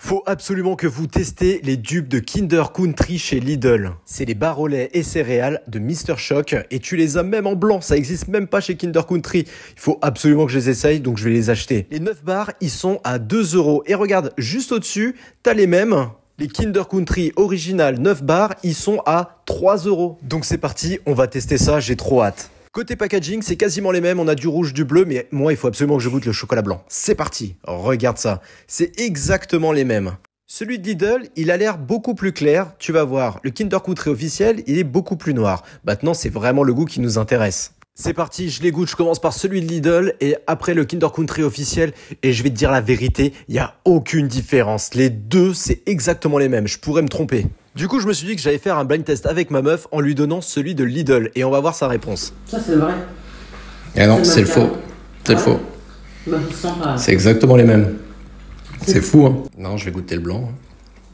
Faut absolument que vous testez les dupes de Kinder Country chez Lidl. C'est les barres au lait et céréales de Mr Shock et tu les as même en blanc, ça existe même pas chez Kinder Country. Il faut absolument que je les essaye, donc je vais les acheter. Les 9 barres, ils sont à 2 € et regarde, juste au-dessus, t'as les mêmes. Les Kinder Country original 9 barres, ils sont à 3 €. Donc c'est parti, on va tester ça, j'ai trop hâte. Côté packaging, c'est quasiment les mêmes, on a du rouge, du bleu, mais moi, il faut absolument que je goûte le chocolat blanc. C'est parti, regarde ça, c'est exactement les mêmes. Celui de Lidl, il a l'air beaucoup plus clair, tu vas voir, le Kinder Country officiel, il est beaucoup plus noir. Maintenant, c'est vraiment le goût qui nous intéresse. C'est parti, je les goûte, je commence par celui de Lidl et après le Kinder Country officiel et je vais te dire la vérité, il n'y a aucune différence. Les deux, c'est exactement les mêmes, je pourrais me tromper. Du coup, je me suis dit que j'allais faire un blind test avec ma meuf en lui donnant celui de Lidl et on va voir sa réponse. Ça, c'est vrai. Ah non, c'est le faux. C'est le faux. Bah, je sens pas. C'est exactement les mêmes. C'est fou, hein. Non, je vais goûter le blanc.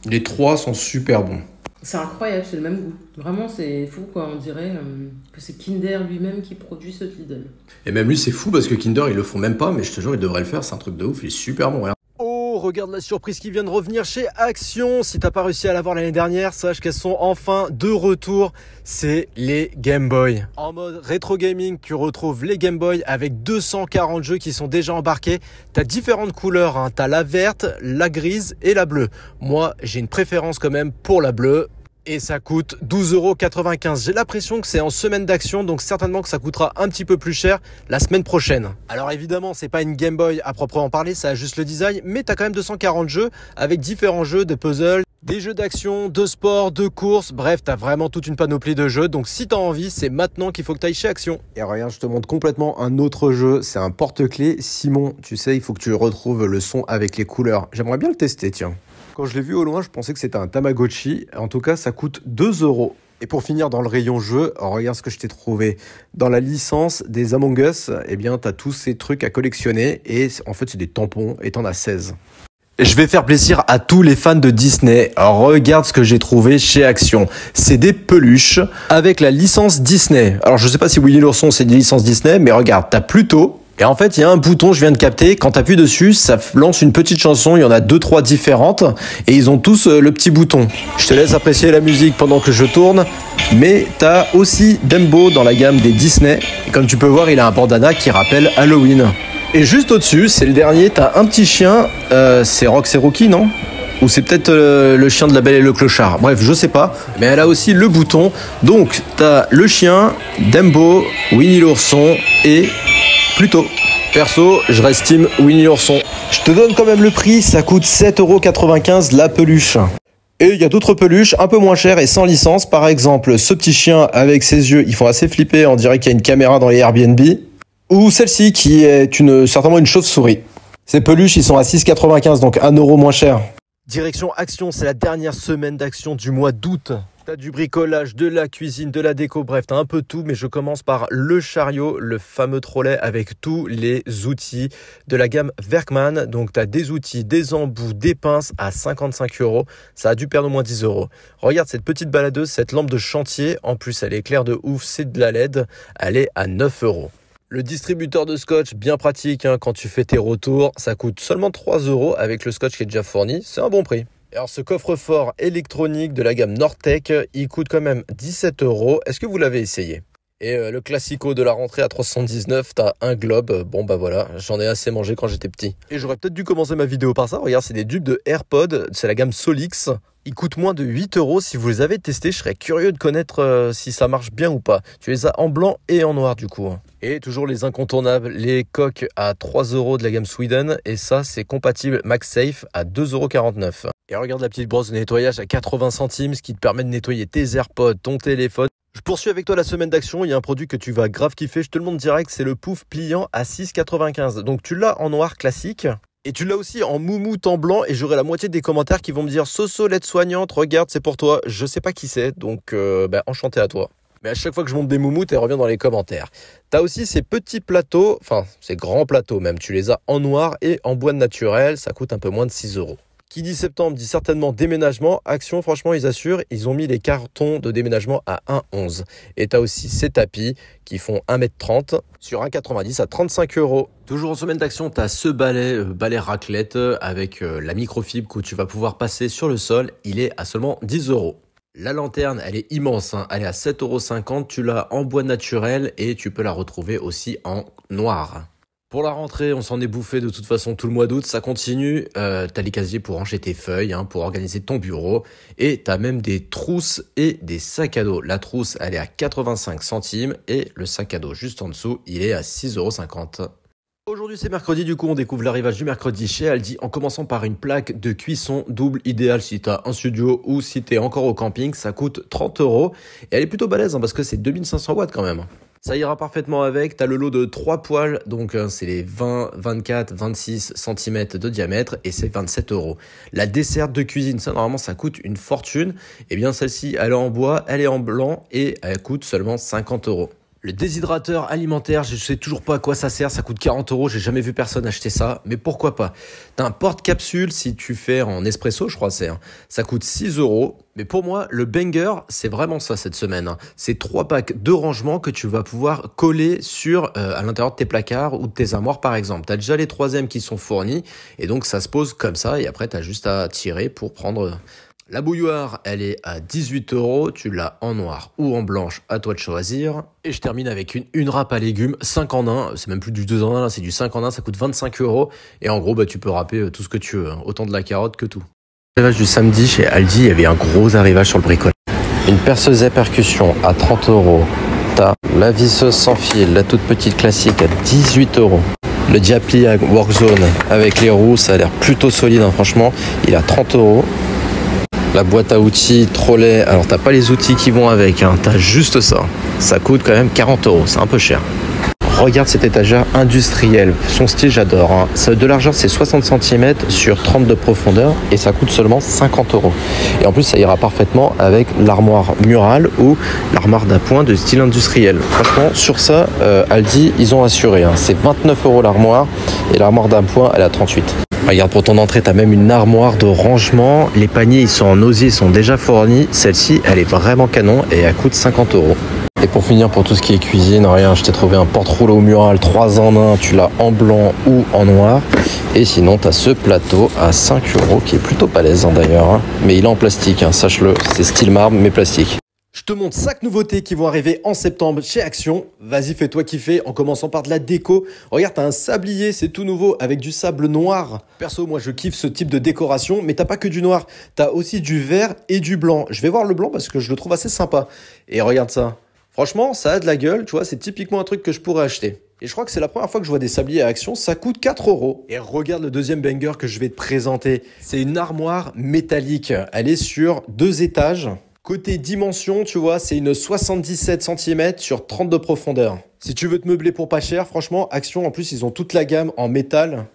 Les trois sont super bons. C'est incroyable, c'est le même goût. Vraiment, c'est fou, quoi. On dirait que c'est Kinder lui-même qui produit ce Lidl. Et même lui, c'est fou parce que Kinder, ils le font même pas, mais je te jure, ils devraient le faire. C'est un truc de ouf, il est super bon. Regarde. Oh, regarde la surprise qui vient de revenir chez Action. Si t'as pas réussi à l'avoir l'année dernière, sache qu'elles sont enfin de retour. C'est les Game Boy. En mode rétro gaming, tu retrouves les Game Boy avec 240 jeux qui sont déjà embarqués. T'as différentes couleurs, hein. T'as la verte, la grise et la bleue. Moi, j'ai une préférence quand même pour la bleue. Et ça coûte 12,95 €. J'ai l'impression que c'est en semaine d'action, donc certainement que ça coûtera un petit peu plus cher la semaine prochaine. Alors évidemment, c'est pas une Game Boy à proprement parler, ça a juste le design, mais t'as quand même 240 jeux avec différents jeux de puzzle, des jeux d'action, de sport, de course, bref, t'as vraiment toute une panoplie de jeux. Donc si t'as envie, c'est maintenant qu'il faut que t'ailles chez Action. Et regarde, je te montre complètement un autre jeu, c'est un porte-clés Simon. Tu sais, il faut que tu retrouves le son avec les couleurs. J'aimerais bien le tester, tiens. Quand je l'ai vu au loin, je pensais que c'était un Tamagotchi. En tout cas, ça coûte 2 €. Et pour finir dans le rayon jeu, regarde ce que je t'ai trouvé. Dans la licence des Among Us, eh bien, t'as tous ces trucs à collectionner. Et en fait, c'est des tampons et t'en as 16. Je vais faire plaisir à tous les fans de Disney. Regarde ce que j'ai trouvé chez Action. C'est des peluches avec la licence Disney. Alors, je sais pas si Winnie l'ourson, c'est une licence Disney, mais regarde, t'as Pluto. Et en fait, il y a un bouton, je viens de capter, quand tu appuies dessus, ça lance une petite chanson, il y en a 2-3 différentes, et ils ont tous le petit bouton. Je te laisse apprécier la musique pendant que je tourne, mais t'as aussi Dumbo dans la gamme des Disney, et comme tu peux voir, il a un bandana qui rappelle Halloween. Et juste au-dessus, c'est le dernier, t'as un petit chien, c'est Rox et Rookie, non ? Ou c'est peut-être le chien de la Belle et le Clochard. Bref, je sais pas. Mais elle a aussi le bouton. Donc, t'as le chien, Dumbo, Winnie l'ourson et Pluto. Perso, je reste team Winnie l'ourson. Je te donne quand même le prix, ça coûte 7,95 € la peluche. Et il y a d'autres peluches un peu moins chères et sans licence. Par exemple, ce petit chien avec ses yeux, ils font assez flipper. On dirait qu'il y a une caméra dans les Airbnb. Ou celle-ci qui est certainement une chauve-souris. Ces peluches, ils sont à 6,95 €, donc 1 € moins cher. Direction Action, c'est la dernière semaine d'action du mois d'août. T'as du bricolage, de la cuisine, de la déco, bref, t'as un peu tout, mais je commence par le chariot, le fameux trolley avec tous les outils de la gamme Werkmann. Donc t'as des outils, des embouts, des pinces à 55 €. Ça a dû perdre au moins 10 €. Regarde cette petite baladeuse, cette lampe de chantier. En plus, elle est claire de ouf, c'est de la LED. Elle est à 9 €. Le distributeur de scotch, bien pratique, hein, quand tu fais tes retours, ça coûte seulement 3 € avec le scotch qui est déjà fourni, c'est un bon prix. Alors ce coffre-fort électronique de la gamme Nortec, il coûte quand même 17 €. Est-ce que vous l'avez essayé ? Et le classico de la rentrée à 319, t'as un globe. Bon bah voilà, j'en ai assez mangé quand j'étais petit. Et j'aurais peut-être dû commencer ma vidéo par ça. Regarde, c'est des dupes de AirPods, c'est la gamme Solix. Ils coûtent moins de 8 €. Si vous les avez testés, je serais curieux de connaître si ça marche bien ou pas. Tu les as en blanc et en noir du coup. Et toujours les incontournables, les coques à 3 € de la gamme Sweden. Et ça, c'est compatible MagSafe à 2,49 €. Et regarde la petite brosse de nettoyage à 80 centimes, ce qui te permet de nettoyer tes AirPods, ton téléphone. Je poursuis avec toi la semaine d'action, il y a un produit que tu vas grave kiffer, je te le montre direct, c'est le pouf pliant à 6,95 €. Donc tu l'as en noir classique et tu l'as aussi en moumoute en blanc et j'aurai la moitié des commentaires qui vont me dire « Soso, l'aide-soignante, regarde, c'est pour toi ». Je sais pas qui c'est, donc enchanté à toi. Mais à chaque fois que je monte des moumoutes, elle revient dans les commentaires. T'as aussi ces petits plateaux, enfin ces grands plateaux même, tu les as en noir et en bois naturel, ça coûte un peu moins de 6 €. Qui dit septembre dit certainement déménagement. Action, franchement, ils assurent. Ils ont mis les cartons de déménagement à 1,11. Et tu as aussi ces tapis qui font 1,30 m sur 1,90 à 35 €. Toujours en semaine d'action, tu as ce balai raclette avec la microfibre que tu vas pouvoir passer sur le sol. Il est à seulement 10 €. La lanterne, elle est immense, hein. Elle est à 7,50 €. Tu l'as en bois naturel et tu peux la retrouver aussi en noir. Pour la rentrée, on s'en est bouffé de toute façon tout le mois d'août, ça continue. T'as les casiers pour ranger tes feuilles, hein, pour organiser ton bureau. Et t'as même des trousses et des sacs à dos. La trousse, elle est à 85 centimes et le sac à dos juste en dessous, il est à 6,50 €. Aujourd'hui c'est mercredi, du coup on découvre l'arrivage du mercredi chez Aldi en commençant par une plaque de cuisson double idéale si t'as un studio ou si t'es encore au camping. Ça coûte 30 € et elle est plutôt balèze hein, parce que c'est 2500 watts quand même. Ça ira parfaitement avec, tu as le lot de 3 poêles, donc c'est les 20, 24, 26 cm de diamètre et c'est 27 €. La desserte de cuisine, ça normalement ça coûte une fortune, et bien celle-ci elle est en bois, elle est en blanc et elle coûte seulement 50 €. Le déshydrateur alimentaire, je sais toujours pas à quoi ça sert, ça coûte 40 €, j'ai jamais vu personne acheter ça, mais pourquoi pas. T'as un porte-capsule, si tu fais en espresso, je crois c'est, hein, ça coûte 6 €, mais pour moi, le banger, c'est vraiment ça cette semaine, hein. C'est 3 packs de rangement que tu vas pouvoir coller sur à l'intérieur de tes placards ou de tes armoires par exemple. T'as déjà les 3e qui sont fournis, et donc ça se pose comme ça, et après t'as juste à tirer pour prendre... La bouilloire, elle est à 18 €, tu l'as en noir ou en blanche, à toi de choisir. Et je termine avec une râpe à légumes, 5 en 1, c'est même plus du 2 en 1, là, c'est du 5 en 1, ça coûte 25 €. Et en gros, bah, tu peux râper tout ce que tu veux, hein, autant de la carotte que tout. Arrivage du samedi chez Aldi, il y avait un gros arrivage sur le bricolage. Une perceuse à percussion à 30 €. T'as la visseuse sans fil, la toute petite classique à 18 €. Le Diapli à Workzone avec les roues, ça a l'air plutôt solide, hein, franchement, il est à 30 €. La boîte à outils, trolley, alors t'as pas les outils qui vont avec, hein, t'as juste ça. Ça coûte quand même 40 €, c'est un peu cher. Regarde cette étagère industrielle, son style j'adore, hein. De largeur c'est 60 cm sur 30 de profondeur et ça coûte seulement 50 €. Et en plus ça ira parfaitement avec l'armoire murale ou l'armoire d'appoint de style industriel. Franchement sur ça, Aldi ils ont assuré, hein. C'est 29 € l'armoire et l'armoire d'appoint elle est à 38 €. Regarde, pour ton entrée, tu as même une armoire de rangement. Les paniers, ils sont en osier, ils sont déjà fournis. Celle-ci, elle est vraiment canon et elle coûte 50 €. Et pour finir, pour tout ce qui est cuisine, regarde, je t'ai trouvé un porte-rouleau mural 3 en 1. Tu l'as en blanc ou en noir. Et sinon, tu as ce plateau à 5 € qui est plutôt balèze hein, d'ailleurs. Hein. Mais il est en plastique, hein, sache-le. C'est style marbre, mais plastique. Je te montre 5 nouveautés qui vont arriver en septembre chez Action. Vas-y, fais-toi kiffer en commençant par de la déco. Regarde, t'as un sablier, c'est tout nouveau avec du sable noir. Perso, moi je kiffe ce type de décoration, mais t'as pas que du noir. T'as aussi du vert et du blanc. Je vais voir le blanc parce que je le trouve assez sympa. Et regarde ça. Franchement, ça a de la gueule, tu vois, c'est typiquement un truc que je pourrais acheter. Et je crois que c'est la première fois que je vois des sabliers à Action, ça coûte 4 €. Et regarde le deuxième banger que je vais te présenter. C'est une armoire métallique. Elle est sur 2 étages. Côté dimension, tu vois, c'est une 77 cm sur 30 de profondeur. Si tu veux te meubler pour pas cher, franchement, Action, en plus, ils ont toute la gamme en métal.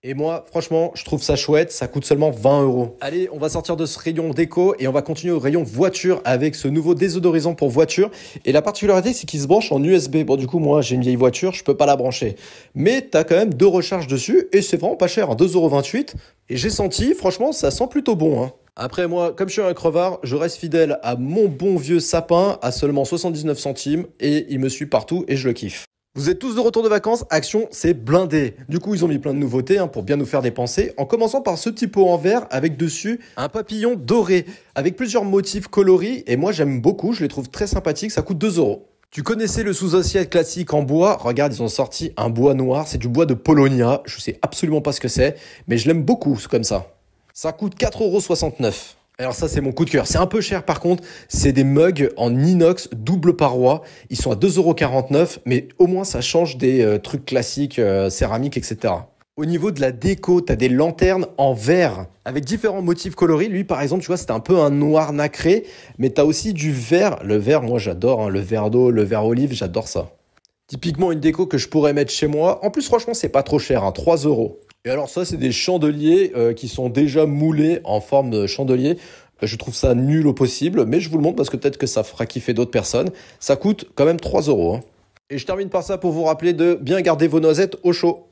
Et moi, franchement, je trouve ça chouette. Ça coûte seulement 20 €. Allez, on va sortir de ce rayon déco et on va continuer au rayon voiture avec ce nouveau désodorisant pour voiture. Et la particularité, c'est qu'il se branche en USB. Bon, du coup, moi, j'ai une vieille voiture, je peux pas la brancher. Mais tu as quand même 2 recharges dessus et c'est vraiment pas cher, hein, 2,28 €. Et j'ai senti, franchement, ça sent plutôt bon, hein. Après moi, comme je suis un crevard, je reste fidèle à mon bon vieux sapin à seulement 79 centimes et il me suit partout et je le kiffe. Vous êtes tous de retour de vacances, Action, c'est blindé. Du coup, ils ont mis plein de nouveautés hein, pour bien nous faire dépenser, en commençant par ce petit pot en verre avec dessus un papillon doré avec plusieurs motifs coloris et moi j'aime beaucoup, je les trouve très sympathiques, ça coûte 2 €. Tu connaissais le sous-assiette classique en bois, regarde, ils ont sorti un bois noir, c'est du bois de Polonia, je sais absolument pas ce que c'est, mais je l'aime beaucoup, c'est comme ça. Ça coûte 4,69 €. Alors ça, c'est mon coup de cœur. C'est un peu cher par contre. C'est des mugs en inox double paroi. Ils sont à 2,49 €, mais au moins ça change des trucs classiques, céramique, etc. Au niveau de la déco, tu as des lanternes en verre avec différents motifs coloris. Lui, par exemple, tu vois, c'était un peu un noir nacré, mais tu as aussi du vert. Le vert, moi, j'adore. Hein. Le vert d'eau, le vert olive, j'adore ça. Typiquement une déco que je pourrais mettre chez moi. En plus, franchement, c'est pas trop cher, hein, 3 €. Et alors ça, c'est des chandeliers qui sont déjà moulés en forme de chandelier. Je trouve ça nul au possible, mais je vous le montre parce que peut-être que ça fera kiffer d'autres personnes. Ça coûte quand même 3 €. Hein. Et je termine par ça pour vous rappeler de bien garder vos noisettes au chaud.